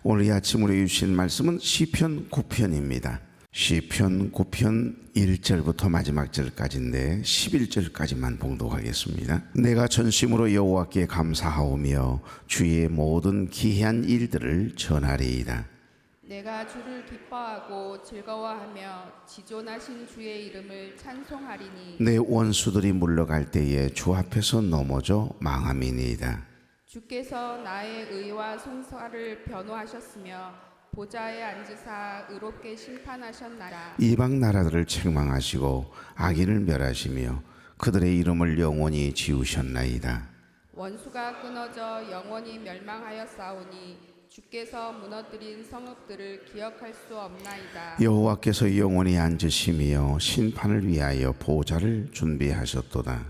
오늘 이 아침으로 주신 말씀은 시편 9편입니다. 시편 9편 1절부터 마지막 절까지인데 11절까지만 봉독하겠습니다. 내가 전심으로 여호와께 감사하오며 주의 모든 기이한 일들을 전하리이다. 내가 주를 기뻐하고 즐거워하며 지존하신 주의 이름을 찬송하리니 내 원수들이 물러갈 때에 주 앞에서 넘어져 망함이니이다. 주께서 나의 의와 송사를 변호하셨으며 보좌에 앉으사 의롭게 심판하셨나라. 이방 나라들을 책망하시고 악인을 멸하시며 그들의 이름을 영원히 지우셨나이다. 원수가 끊어져 영원히 멸망하였사오니 주께서 무너뜨린 성읍들을 기억할 수 없나이다. 여호와께서 영원히 앉으시며 심판을 위하여 보좌를 준비하셨도다.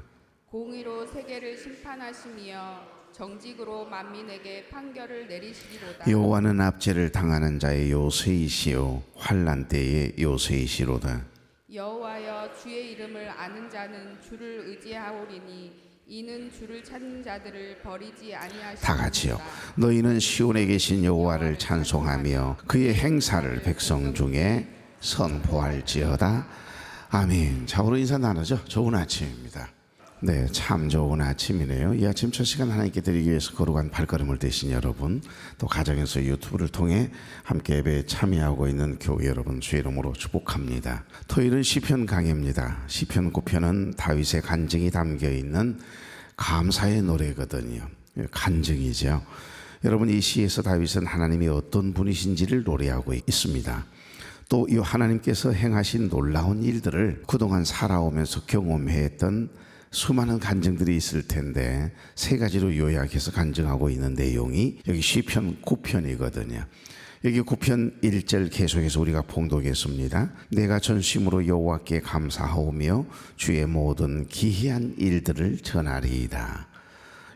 공의로 세계를 심판하시며 정직으로 만민에게 판결을 내리시리로다. 여호와는 압제를 당하는 자의 요새이시요 환난 때의 요새이시로다. 여호와여 주의 이름을 아는 자는 주를 의지하오리니 이는 주를 찾는 자들을 버리지 아니하시리로다. 다 같이요. 너희는 시온에 계신 여호와를 찬송하며 그의 행사를 백성 중에 선포할지어다. 아멘. 자, 오늘 인사 나누죠. 좋은 아침입니다. 네, 참 좋은 아침이네요. 이 아침 첫 시간 하나님께 드리기 위해서 거룩한 발걸음을 대신 여러분, 또 가정에서 유튜브를 통해 함께 예배에 참여하고 있는 교회 여러분 주의 이름으로 축복합니다. 토요일은 시편 강해입니다. 시편 9편은 다윗의 간증이 담겨있는 감사의 노래거든요. 간증이죠. 여러분, 이 시에서 다윗은 하나님이 어떤 분이신지를 노래하고 있습니다. 또 이 하나님께서 행하신 놀라운 일들을 그동안 살아오면서 경험했던 수많은 간증들이 있을 텐데 세 가지로 요약해서 간증하고 있는 내용이 여기 시편 9편이거든요. 여기 9편 1절 계속해서 우리가 봉독했습니다. 내가 전심으로 여호와께 감사하오며 주의 모든 기이한 일들을 전하리이다.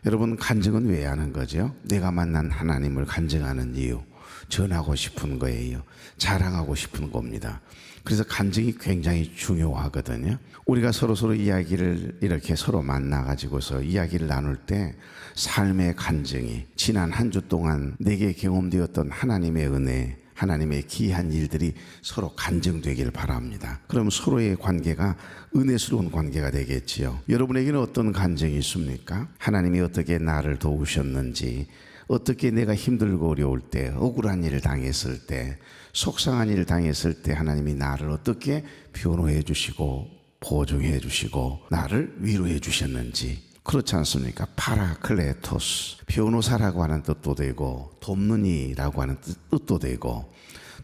여러분, 간증은 왜 하는 거죠? 내가 만난 하나님을 간증하는 이유, 전하고 싶은 거예요. 자랑하고 싶은 겁니다. 그래서 간증이 굉장히 중요하거든요. 우리가 서로 이야기를 이렇게 서로 만나가지고서 이야기를 나눌 때 삶의 간증이 지난 한 주 동안 내게 경험되었던 하나님의 은혜, 하나님의 기이한 일들이 서로 간증되길 바랍니다. 그럼 서로의 관계가 은혜스러운 관계가 되겠지요. 여러분에게는 어떤 간증이 있습니까? 하나님이 어떻게 나를 도우셨는지, 어떻게 내가 힘들고 어려울 때, 억울한 일을 당했을 때, 속상한 일을 당했을 때 하나님이 나를 어떻게 변호해 주시고 보증해 주시고 나를 위로해 주셨는지, 그렇지 않습니까? 파라클레토스, 변호사라고 하는 뜻도 되고 돕는 이라고 하는 뜻도 되고,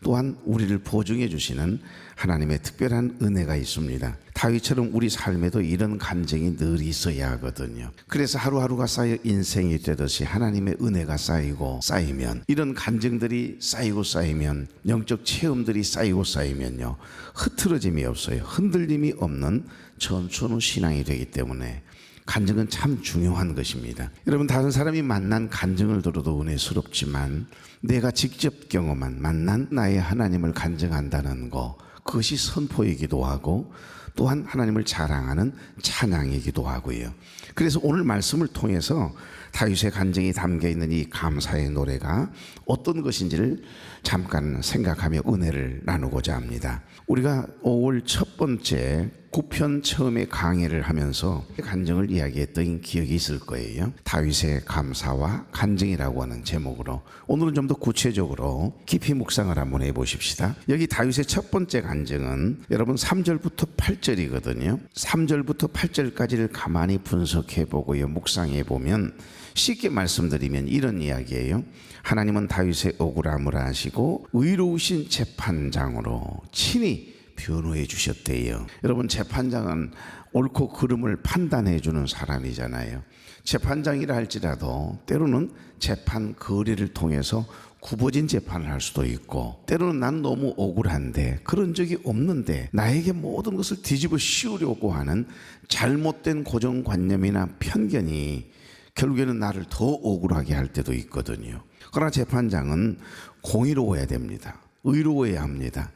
또한 우리를 보증해 주시는 하나님의 특별한 은혜가 있습니다. 다윗처럼 우리 삶에도 이런 간증이 늘 있어야 하거든요. 그래서 하루하루가 쌓여 인생이 되듯이 하나님의 은혜가 쌓이고 쌓이면, 이런 간증들이 쌓이면, 영적 체험들이 쌓이면요, 흐트러짐이 없어요. 흔들림이 없는 전천후 신앙이 되기 때문에 간증은 참 중요한 것입니다. 여러분, 다른 사람이 만난 간증을 들어도 은혜스럽지만 내가 직접 경험한 만난 나의 하나님을 간증한다는 거, 그것이 선포이기도 하고 또한 하나님을 자랑하는 찬양이기도 하고요. 그래서 오늘 말씀을 통해서 다윗의 간증이 담겨있는 이 감사의 노래가 어떤 것인지를 잠깐 생각하며 은혜를 나누고자 합니다. 우리가 5월 첫 번째 9편 처음에 강해를 하면서 간증을 이야기했던 기억이 있을 거예요. 다윗의 감사와 간증이라고 하는 제목으로 오늘은 좀 더 구체적으로 깊이 묵상을 한번 해보십시다. 여기 다윗의 첫 번째 간증은 여러분 3절부터 8절이거든요. 3절부터 8절까지를 가만히 분석해보고요, 묵상해보면 쉽게 말씀드리면 이런 이야기예요. 하나님은 다윗의 억울함을 아시고 의로우신 재판장으로 친히 변호해 주셨대요. 여러분, 재판장은 옳고 그름을 판단해 주는 사람이잖아요. 재판장이라 할지라도 때로는 재판 거리를 통해서 굽어진 재판을 할 수도 있고, 때로는 난 너무 억울한데 그런 적이 없는데 나에게 모든 것을 뒤집어 씌우려고 하는 잘못된 고정관념이나 편견이 결국에는 나를 더 억울하게 할 때도 있거든요. 그러나 재판장은 공의로워야 됩니다. 의로워야 합니다.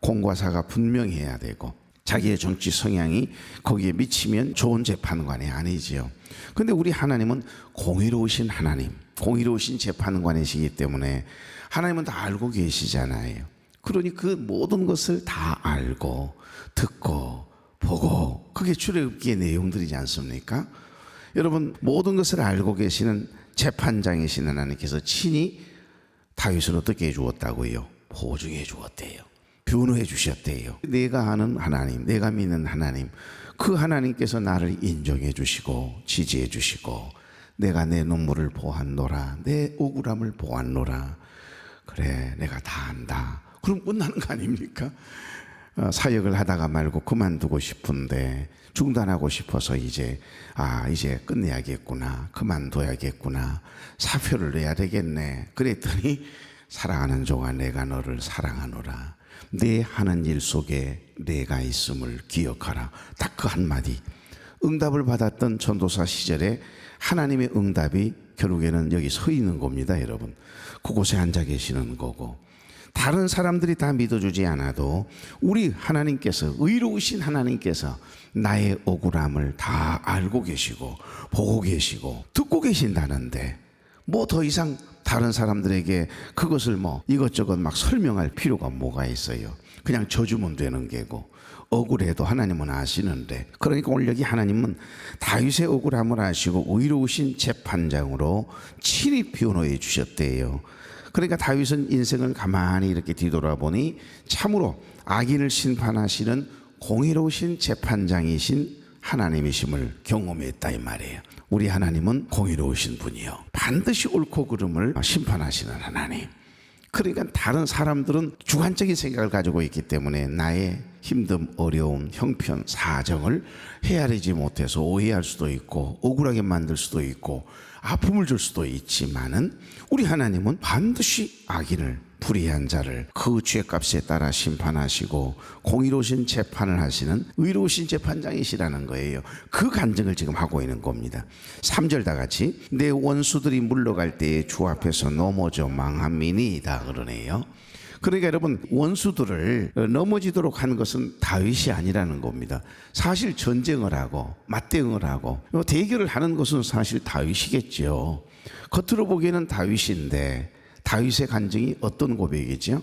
공과 사가 분명해야 되고 자기의 정치 성향이 거기에 미치면 좋은 재판관이 아니지요. 그런데 우리 하나님은 공의로우신 하나님, 공의로우신 재판관이시기 때문에 하나님은 다 알고 계시잖아요. 그러니 그 모든 것을 다 알고 듣고 보고, 그게 출애굽기의 내용들이지 않습니까? 여러분, 모든 것을 알고 계시는 재판장이신 하나님께서 친히 다윗을 어떻게 해주었다고요? 보증해 주었대요. 변호해 주셨대요. 내가 아는 하나님, 내가 믿는 하나님, 그 하나님께서 나를 인정해 주시고 지지해 주시고, 내가 내 눈물을 보았노라, 내 억울함을 보았노라, 그래 내가 다 안다. 그럼 끝나는 거 아닙니까? 사역을 하다가 말고 그만두고 싶은데, 중단하고 싶어서 이제 끝내야겠구나, 그만둬야겠구나, 사표를 내야 되겠네. 그랬더니 사랑하는 종아, 내가 너를 사랑하노라, 내 하는 일 속에 내가 있음을 기억하라. 딱 그 한마디. 응답을 받았던 전도사 시절에 하나님의 응답이 결국에는 여기 서 있는 겁니다. 여러분, 그곳에 앉아 계시는 거고, 다른 사람들이 다 믿어주지 않아도 우리 하나님께서, 의로우신 하나님께서 나의 억울함을 다 알고 계시고 보고 계시고 듣고 계신다는데, 뭐 더 이상 다른 사람들에게 그것을 뭐 이것저것 막 설명할 필요가 뭐가 있어요. 그냥 져주면 되는 게고, 억울해도 하나님은 아시는데. 그러니까 오늘 여기 하나님은 다윗의 억울함을 아시고 의로우신 재판장으로 친히 변호해 주셨대요. 그러니까 다윗은 인생을 가만히 이렇게 뒤돌아보니 참으로 악인을 심판하시는 공의로우신 재판장이신 하나님이심을 경험했다, 이 말이에요. 우리 하나님은 공의로우신 분이요, 반드시 옳고 그름을 심판하시는 하나님. 그러니까 다른 사람들은 주관적인 생각을 가지고 있기 때문에 나의 힘듦, 어려움, 형편, 사정을 헤아리지 못해서 오해할 수도 있고 억울하게 만들 수도 있고 아픔을 줄 수도 있지만은, 우리 하나님은 반드시 악인을, 불의한 자를 그 죄값에 따라 심판하시고 공의로우신 재판을 하시는 의로우신 재판장이시라는 거예요. 그 간증을 지금 하고 있는 겁니다. 3절 다 같이, 내 원수들이 물러갈 때에 주 앞에서 넘어져 망함이니이다 그러네요. 그러니까 여러분, 원수들을 넘어지도록 한 것은 다윗이 아니라는 겁니다. 사실 전쟁을 하고 맞대응을 하고 대결을 하는 것은 사실 다윗이겠죠. 겉으로 보기에는 다윗인데, 다윗의 간증이 어떤 고백이죠?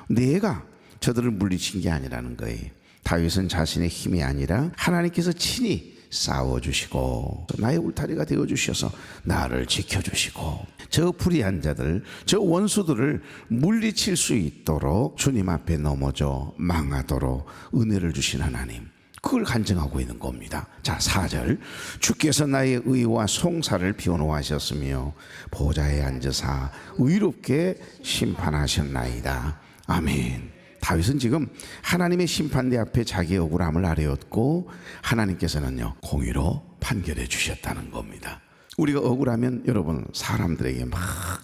내가 저들을 물리친 게 아니라는 거예요. 다윗은 자신의 힘이 아니라 하나님께서 친히 싸워주시고 나의 울타리가 되어주셔서 나를 지켜주시고, 저 불의한 자들, 저 원수들을 물리칠 수 있도록 주님 앞에 넘어져 망하도록 은혜를 주신 하나님, 그걸 간증하고 있는 겁니다. 자, 4절, 주께서 나의 의와 송사를 변호하셨으며 보좌에 앉으사 의롭게 심판하셨나이다. 아멘. 다윗은 지금 하나님의 심판대 앞에 자기의 억울함을 아뢰었고, 하나님께서는요 공의로 판결해 주셨다는 겁니다. 우리가 억울하면 여러분 사람들에게 막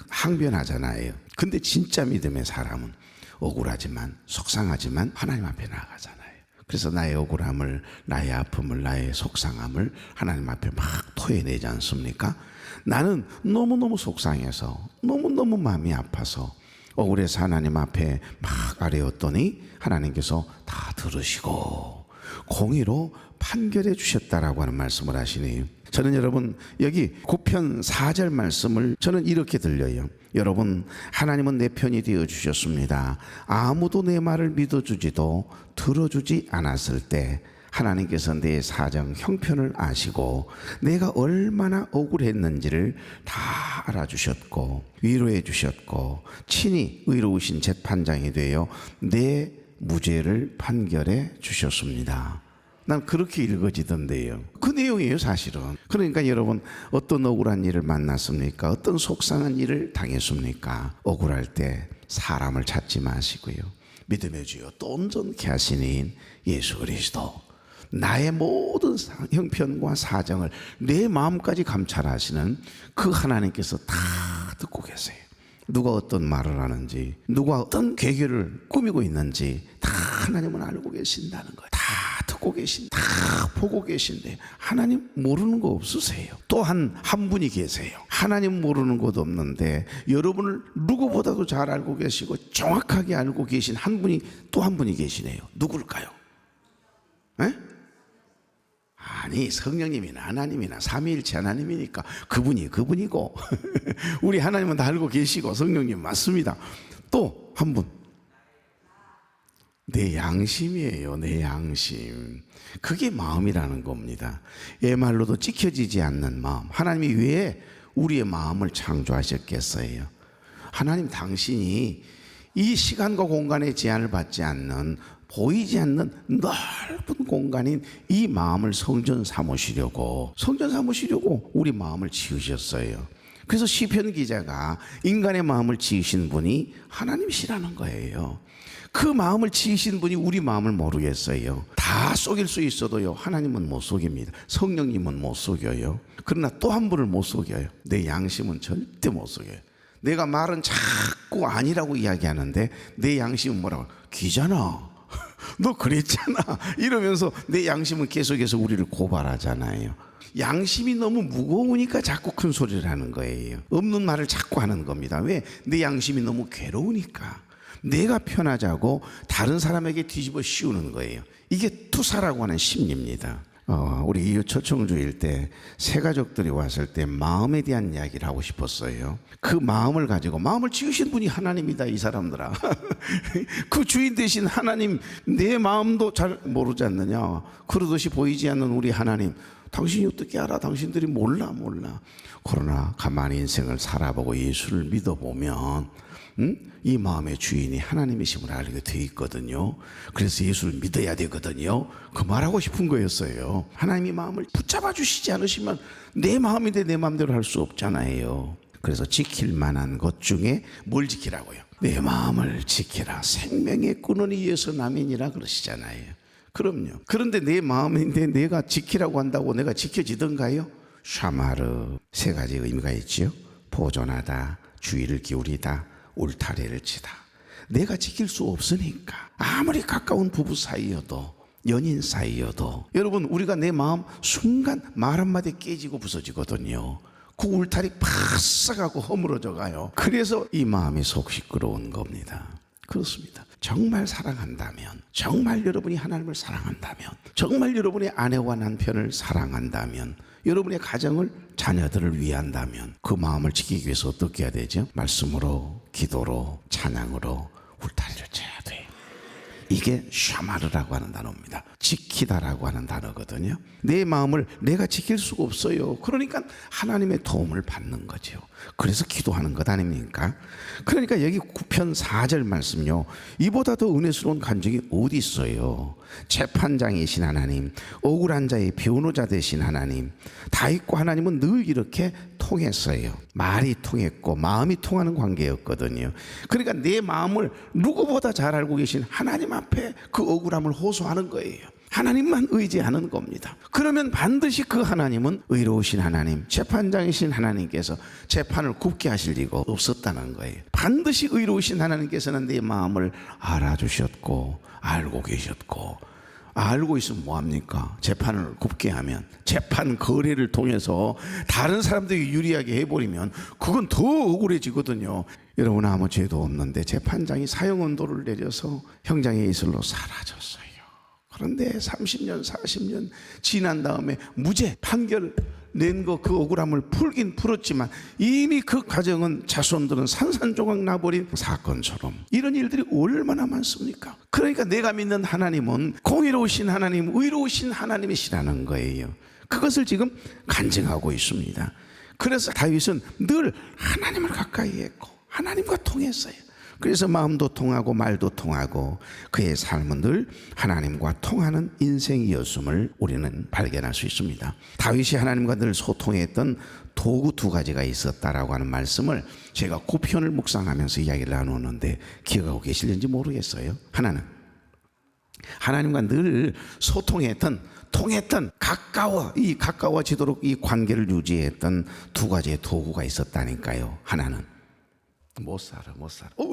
항변하잖아요. 근데 진짜 믿음의 사람은 억울하지만 속상하지만 하나님 앞에 나아가잖아요. 그래서 나의 억울함을, 나의 아픔을, 나의 속상함을 하나님 앞에 막 토해내지 않습니까? 나는 너무너무 속상해서, 너무너무 마음이 아파서 억울해서 하나님 앞에 막 아뢰었더니 하나님께서 다 들으시고 공의로 판결해 주셨다라고 하는 말씀을 하시네요. 저는 여러분 여기 9편 4절 말씀을 저는 이렇게 들려요. 여러분, 하나님은 내 편이 되어 주셨습니다. 아무도 내 말을 믿어주지도 들어주지 않았을 때 하나님께서 내 사정 형편을 아시고 내가 얼마나 억울했는지를 다 알아주셨고 위로해 주셨고 친히 의로우신 재판장이 되어 내 무죄를 판결해 주셨습니다. 난 그렇게 읽어지던데요. 그 내용이에요 사실은. 그러니까 여러분, 어떤 억울한 일을 만났습니까? 어떤 속상한 일을 당했습니까? 억울할 때 사람을 찾지 마시고요, 믿음의 주여 또 온전케 하시는 예수 그리스도, 나의 모든 형편과 사정을 내 마음까지 감찰하시는 그 하나님께서 다 듣고 계세요. 누가 어떤 말을 하는지, 누가 어떤 계획을 꾸미고 있는지 다 하나님은 알고 계신다는 거예요. 다 듣고 계신, 다 보고 계신데 하나님 모르는 거 없으세요? 또한 한 분이 계세요. 하나님 모르는 것 없는데 여러분을 누구보다도 잘 알고 계시고 정확하게 알고 계신 한 분이 또 한 분이 계시네요. 누굴까요? 에? 아니, 성령님이나 하나님이나 삼위일체 하나님이니까 그분이 그분이고 우리 하나님은 다 알고 계시고 성령님 맞습니다. 또 한 분, 내 양심이에요. 내 양심. 그게 마음이라는 겁니다. 얘 말로도 지켜지지 않는 마음. 하나님이 왜 우리의 마음을 창조하셨겠어요? 하나님 당신이 이 시간과 공간의 제한을 받지 않는, 보이지 않는 넓은 공간인 이 마음을 성전 삼으시려고 우리 마음을 지으셨어요. 그래서 시편 기자가 인간의 마음을 지으신 분이 하나님이시라는 거예요. 그 마음을 지으신 분이 우리 마음을 모르겠어요. 다 속일 수 있어도요, 하나님은 못 속입니다. 성령님은 못 속여요. 그러나 또 한 분을 못 속여요. 내 양심은 절대 못 속여요. 내가 말은 자꾸 아니라고 이야기하는데 내 양심은 뭐라고? 귀잖아. 너 그랬잖아. 이러면서 내 양심은 계속해서 우리를 고발하잖아요. 양심이 너무 무거우니까 자꾸 큰 소리를 하는 거예요. 없는 말을 자꾸 하는 겁니다. 왜? 내 양심이 너무 괴로우니까. 내가 편하자고 다른 사람에게 뒤집어 씌우는 거예요. 이게 투사라고 하는 심리입니다. 우리 이웃 초청주일 때 새 가족들이 왔을 때 마음에 대한 이야기를 하고 싶었어요. 그 마음을 가지고, 마음을 지으신 분이 하나님이다 이 사람들아. 그 주인 되신 하나님, 내 마음도 잘 모르지 않느냐. 그러듯이 보이지 않는 우리 하나님, 당신이 어떻게 알아? 당신들이 몰라. 그러나 가만히 인생을 살아보고 예수를 믿어보면 이 마음의 주인이 하나님이심을 알게 돼 있거든요. 그래서 예수를 믿어야 되거든요. 그 말하고 싶은 거였어요. 하나님이 마음을 붙잡아 주시지 않으시면 내 마음인데 내 마음대로 할 수 없잖아요. 그래서 지킬 만한 것 중에 뭘 지키라고요? 내 마음을 지키라. 생명의 근원이 예수 남인이라 그러시잖아요. 그럼요. 그런데 내 마음인데 내가 지키라고 한다고 내가 지켜지던가요? 샤마르, 세 가지 의미가 있지요. 보존하다, 주의를 기울이다, 울타리를 치다. 내가 지킬 수 없으니까. 아무리 가까운 부부 사이여도, 연인 사이여도, 여러분, 우리가 내 마음 순간 말 한마디 깨지고 부서지거든요. 그 울타리 바싹하고 허물어져 가요. 그래서 이 마음이 속 시끄러운 겁니다. 그렇습니다. 정말 사랑한다면, 정말 여러분이 하나님을 사랑한다면, 정말 여러분의 아내와 남편을 사랑한다면, 여러분의 가정을, 자녀들을 위한다면 그 마음을 지키기 위해서 어떻게 해야 되죠? 말씀으로, 기도로, 찬양으로 울타리를 쳐야 돼요. 이게 샤마르라고 하는 단어입니다. 지키다라고 하는 단어거든요. 내 마음을 내가 지킬 수가 없어요. 그러니까 하나님의 도움을 받는 거죠. 그래서 기도하는 것 아닙니까? 그러니까 여기 9편 4절 말씀요, 이보다 더 은혜스러운 간증이 어디 있어요? 재판장이신 하나님, 억울한 자의 변호자 되신 하나님, 다윗과 하나님은 늘 이렇게 통했어요. 말이 통했고 마음이 통하는 관계였거든요. 그러니까 내 마음을 누구보다 잘 알고 계신 하나님 앞에 그 억울함을 호소하는 거예요. 하나님만 의지하는 겁니다. 그러면 반드시 그 하나님은 의로우신 하나님, 재판장이신 하나님께서 재판을 굽게 하실 리가 없었다는 거예요. 반드시 의로우신 하나님께서는 내 마음을 알아주셨고 알고 계셨고, 알고 있으면 뭐합니까? 재판을 굽게 하면, 재판 거래를 통해서 다른 사람들이 유리하게 해버리면 그건 더 억울해지거든요. 여러분, 아무 죄도 없는데 재판장이 사형언도를 내려서 형장의 이슬로 사라졌어요. 그런데 30년 40년 지난 다음에 무죄 판결 낸 거, 그 억울함을 풀긴 풀었지만 이미 그 과정은 자손들은 산산조각 나버린 사건처럼, 이런 일들이 얼마나 많습니까? 그러니까 내가 믿는 하나님은 공의로우신 하나님, 의로우신 하나님이시라는 거예요. 그것을 지금 간증하고 있습니다. 그래서 다윗은 늘 하나님을 가까이 했고 하나님과 통했어요. 그래서 마음도 통하고 말도 통하고 그의 삶은 늘 하나님과 통하는 인생이었음을 우리는 발견할 수 있습니다. 다윗이 하나님과 늘 소통했던 도구 두 가지가 있었다라고 하는 말씀을 제가 9편을 묵상하면서 이야기를 나누는데 기억하고 계실는지 모르겠어요. 하나는 하나님과 늘 소통했던, 통했던, 가까워지도록 이 관계를 유지했던 두 가지의 도구가 있었다니까요. 하나는 못 살아.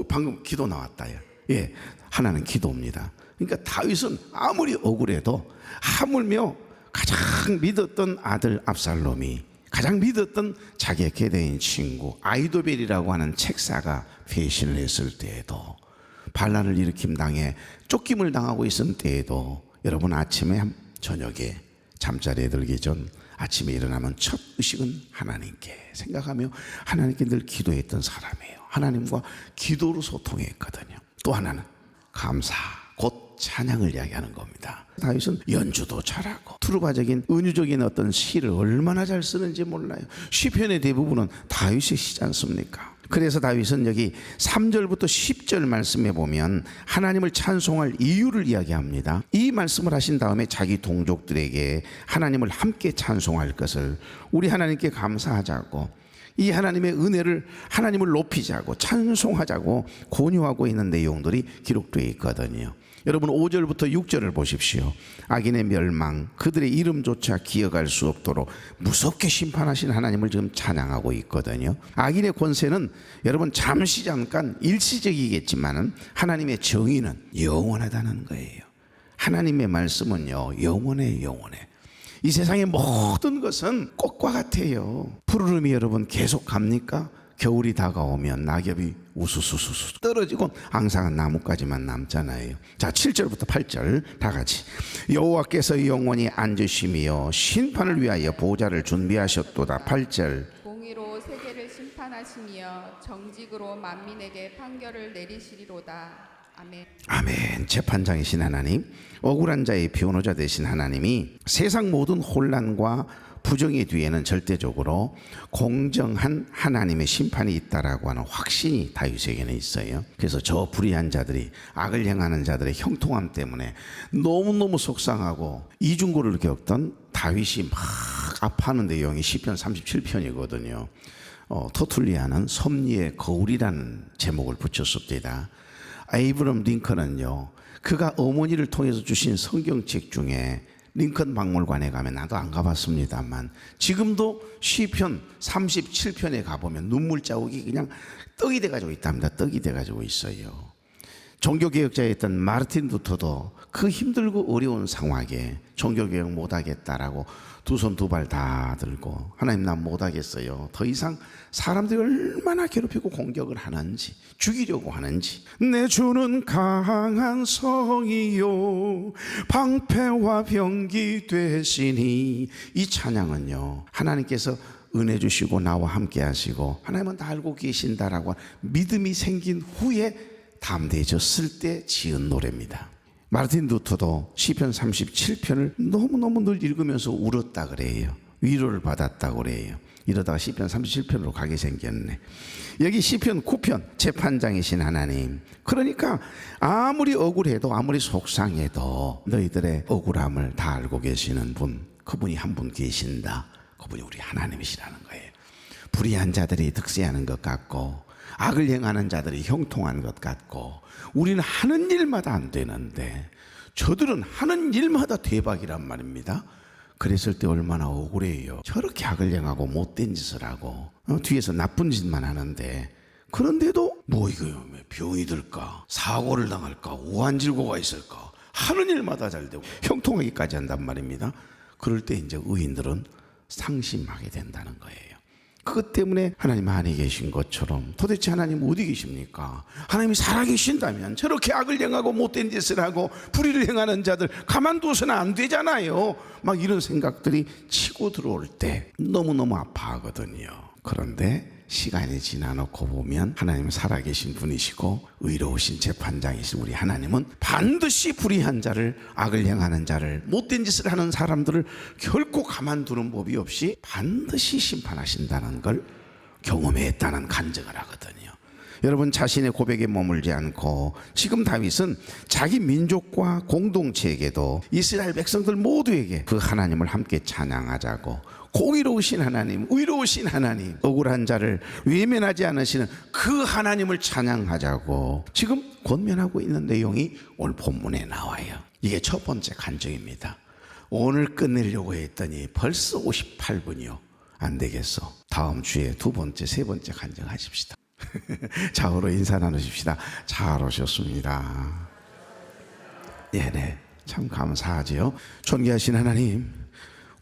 방금 기도 나왔다. 예, 하나는 기도입니다. 그러니까 다윗은 아무리 억울해도 하물며 가장 믿었던 아들 압살롬이, 가장 믿었던 자기의 계대인 친구 아이도벨이라고 하는 책사가 배신을 했을 때에도, 반란을 일으킴 당해 쫓김을 당하고 있을 때에도, 여러분 아침에 저녁에 잠자리에 들기 전 아침에 일어나면 첫 의식은 하나님께 생각하며 하나님께 늘 기도했던 사람이에요. 하나님과 기도로 소통했거든요. 또 하나는 감사, 곧 찬양을 이야기하는 겁니다. 다윗은 연주도 잘하고 투르바적인 은유적인 어떤 시를 얼마나 잘 쓰는지 몰라요. 시편의 대부분은 다윗의 시지 않습니까? 그래서 다윗은 여기 3절부터 10절 말씀에 보면 하나님을 찬송할 이유를 이야기합니다. 이 말씀을 하신 다음에 자기 동족들에게 하나님을 함께 찬송할 것을, 우리 하나님께 감사하자고, 이 하나님의 은혜를, 하나님을 높이자고 찬송하자고 권유하고 있는 내용들이 기록되어 있거든요. 여러분 5절부터 6절을 보십시오. 악인의 멸망, 그들의 이름조차 기억할 수 없도록 무섭게 심판하신 하나님을 지금 찬양하고 있거든요. 악인의 권세는 여러분 잠시 잠깐 일시적이겠지만 하나님의 정의는 영원하다는 거예요. 하나님의 말씀은요 영원해. 이 세상의 모든 것은 꽃과 같아요. 푸르름이 여러분 계속 갑니까? 겨울이 다가오면 낙엽이 우수수수수 떨어지고 앙상한 나뭇가지만 남잖아요. 자, 7절부터 8절 다 같이. 여호와께서 영원히 앉으시며 심판을 위하여 보좌를 준비하셨도다. 8절. 공의로 세계를 심판하시며 정직으로 만민에게 판결을 내리시리로다. 아멘. 아멘. 재판장이신 하나님, 억울한 자의 변호자 되신 하나님이 세상 모든 혼란과 부정의 뒤에는 절대적으로 공정한 하나님의 심판이 있다라고 하는 확신이 다윗에게는 있어요. 그래서 저 불의한 자들이, 악을 행하는 자들의 형통함 때문에 너무너무 속상하고 이중고를 겪던 다윗이 막 아파하는 내용이 시편 37편이거든요. 토툴리아는 섭리의 거울이라는 제목을 붙였습니다. 에이브럼 링컨은요, 그가 어머니를 통해서 주신 성경책 중에 링컨 박물관에 가면, 나도 안 가봤습니다만 지금도 시편 37편에 가보면 눈물 자국이 그냥 떡이 돼가지고 있답니다. 떡이 돼가지고 있어요. 종교개혁자였던 마르틴 루터도 그 힘들고 어려운 상황에 종교개혁 못하겠다라고 두 손 두 발 다 들고, 하나님 난 못하겠어요. 더 이상 사람들이 얼마나 괴롭히고 공격을 하는지, 죽이려고 하는지. 내 주는 강한 성이요 방패와 병기 되시니. 이 찬양은요 하나님께서 은혜 주시고 나와 함께 하시고 하나님은 다 알고 계신다라고 믿음이 생긴 후에 담대해졌을 때 지은 노래입니다. 마르틴 루터도 시편 37편을 너무너무 늘 읽으면서 울었다 그래요. 위로를 받았다 그래요. 이러다가 시편 37편으로 가게 생겼네. 여기 시편 9편 재판장이신 하나님, 그러니까 아무리 억울해도 아무리 속상해도 너희들의 억울함을 다 알고 계시는 분, 그분이 한 분 계신다. 그분이 우리 하나님이시라는 거예요. 불의한 자들이 득세하는 것 같고 악을 행하는 자들이 형통한 것 같고 우리는 하는 일마다 안 되는데 저들은 하는 일마다 대박이란 말입니다. 그랬을 때 얼마나 억울해요. 저렇게 악을 행하고 못된 짓을 하고 뒤에서 나쁜 짓만 하는데, 그런데도 뭐 이거 병이 들까, 사고를 당할까, 오한질고가 있을까, 하는 일마다 잘 되고 형통하기까지 한단 말입니다. 그럴 때 이제 의인들은 상심하게 된다는 거예요. 그것 때문에 하나님 안에 계신 것처럼 도대체 하나님 어디 계십니까? 하나님이 살아계신다면 저렇게 악을 행하고 못된 짓을 하고 불의를 행하는 자들 가만둬서는 안 되잖아요. 막 이런 생각들이 치고 들어올 때 너무너무 아파하거든요. 그런데 시간이 지나놓고 보면 하나님은 살아계신 분이시고 의로우신 재판장이신 우리 하나님은 반드시 불의한 자를, 악을 행하는 자를, 못된 짓을 하는 사람들을 결코 가만두는 법이 없이 반드시 심판하신다는 걸 경험했다는 간증을 하거든요. 여러분, 자신의 고백에 머물지 않고 지금 다윗은 자기 민족과 공동체에게도 이스라엘 백성들 모두에게 그 하나님을 함께 찬양하자고, 공의로우신 하나님, 의로우신 하나님, 억울한 자를 외면하지 않으시는 그 하나님을 찬양하자고 지금 권면하고 있는 내용이 오늘 본문에 나와요. 이게 첫 번째 간증입니다. 오늘 끝내려고 했더니 벌써 58분이요. 안 되겠어. 다음 주에 두 번째, 세 번째 간증하십시다. 좌우로 인사 나누십시다. 잘 오셨습니다. 네네, 참 감사하지요. 존귀하신 하나님,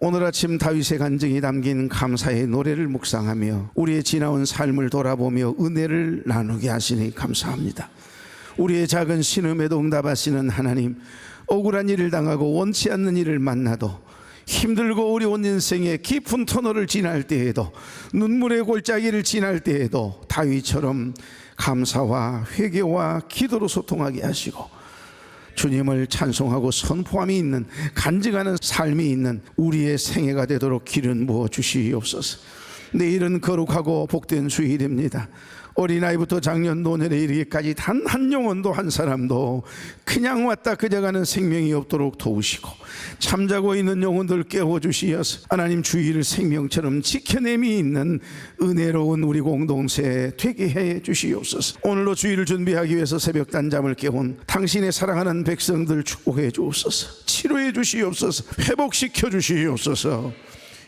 오늘 아침 다윗의 간증이 담긴 감사의 노래를 묵상하며 우리의 지나온 삶을 돌아보며 은혜를 나누게 하시니 감사합니다. 우리의 작은 신음에도 응답하시는 하나님, 억울한 일을 당하고 원치 않는 일을 만나도 힘들고 어려운 인생의 깊은 터널을 지날 때에도, 눈물의 골짜기를 지날 때에도 다윗처럼 감사와 회개와 기도로 소통하게 하시고, 주님을 찬송하고 선포함이 있는 간증하는 삶이 있는 우리의 생애가 되도록 길은 부어 주시옵소서. 내일은 거룩하고 복된 주일입니다. 어린아이부터 장년 노년에 이르기까지 단 한 영혼도 한 사람도 그냥 왔다 그저 가는 생명이 없도록 도우시고, 잠자고 있는 영혼들 깨워주시어서 하나님 주일을 생명처럼 지켜냄이 있는 은혜로운 우리 공동체 되게 해 주시옵소서. 오늘로 주일을 준비하기 위해서 새벽 단잠을 깨운 당신의 사랑하는 백성들 축복해 주옵소서. 치료해 주시옵소서. 회복시켜 주시옵소서.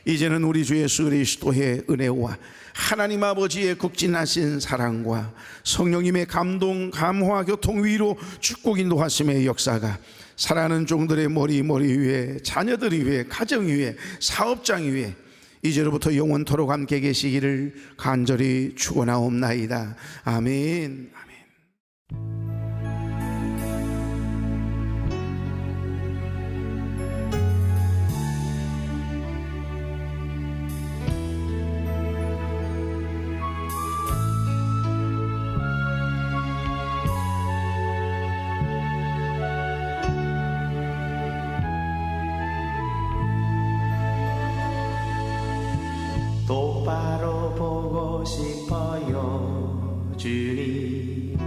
이제는 우리 주 예수 그리스도의 은혜와 하나님 아버지의 극진하신 사랑과 성령님의 감동, 감화, 교통, 위로, 축복, 인도하심의 역사가 사랑하는 종들의 머리 위에, 자녀들 위에, 가정 위에, 사업장 위에 이제로부터 영원토록 함께 계시기를 간절히 축원하옵나이다. 아멘. 아멘. 똑바로 보고 싶어요 주님,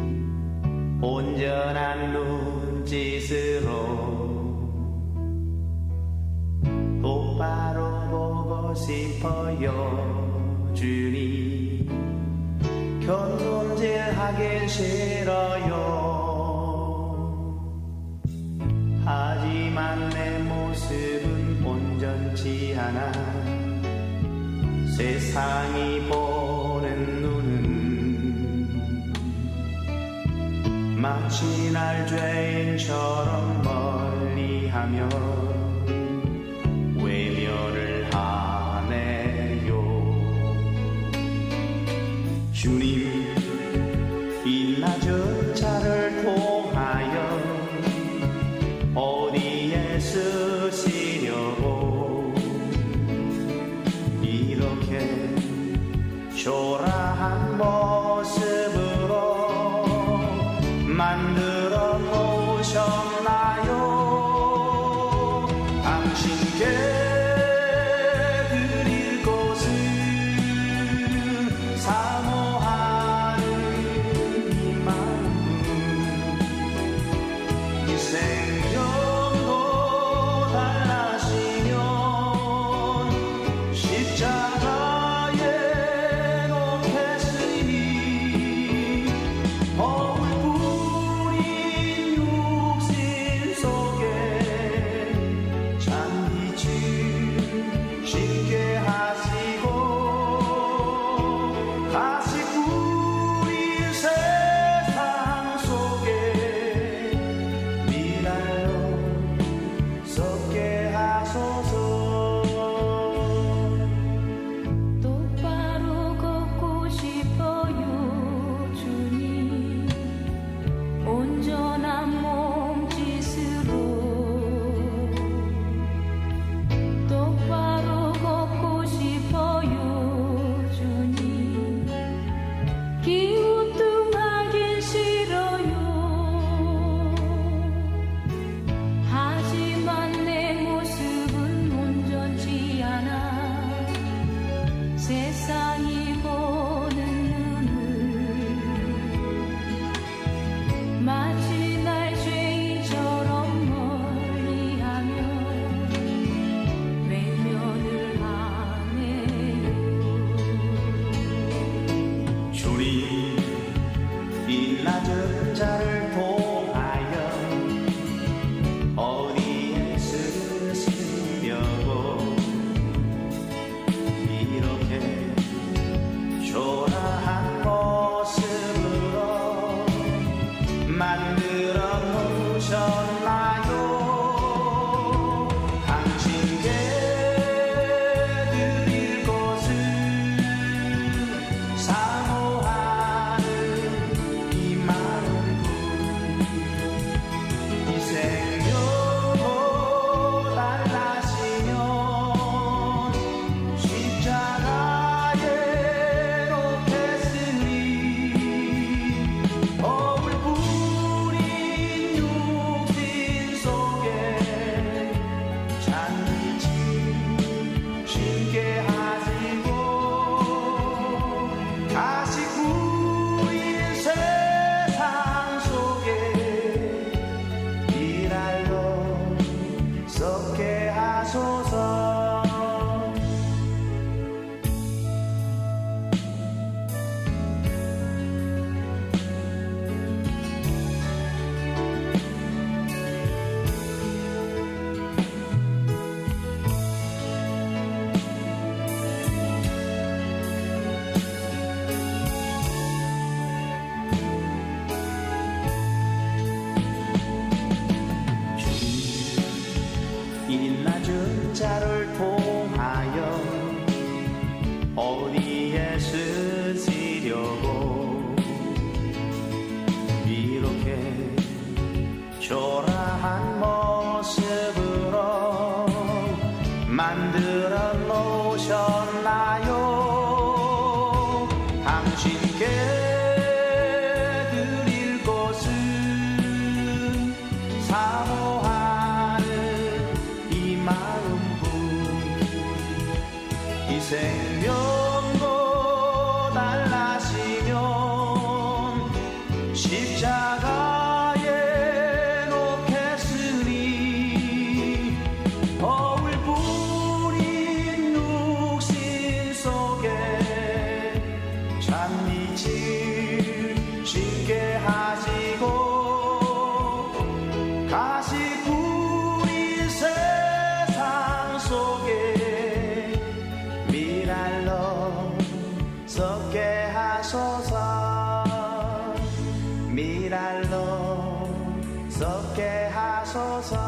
온전한 눈짓으로 똑바로 보고 싶어요 주님, 견눈질하긴 싫어요. 하지만 내 모습은 온전치 않아 세상이 보는 눈은 마치 날 죄인처럼 멀리하며 외면을 하네요. 주님, 이 낮은 자를 통하여 어디에 쓰시려고 이렇게 초라한 모습으로 만들어 놓으셨나요? 당신께 드릴 것은 사모하는 이 마음, 하소서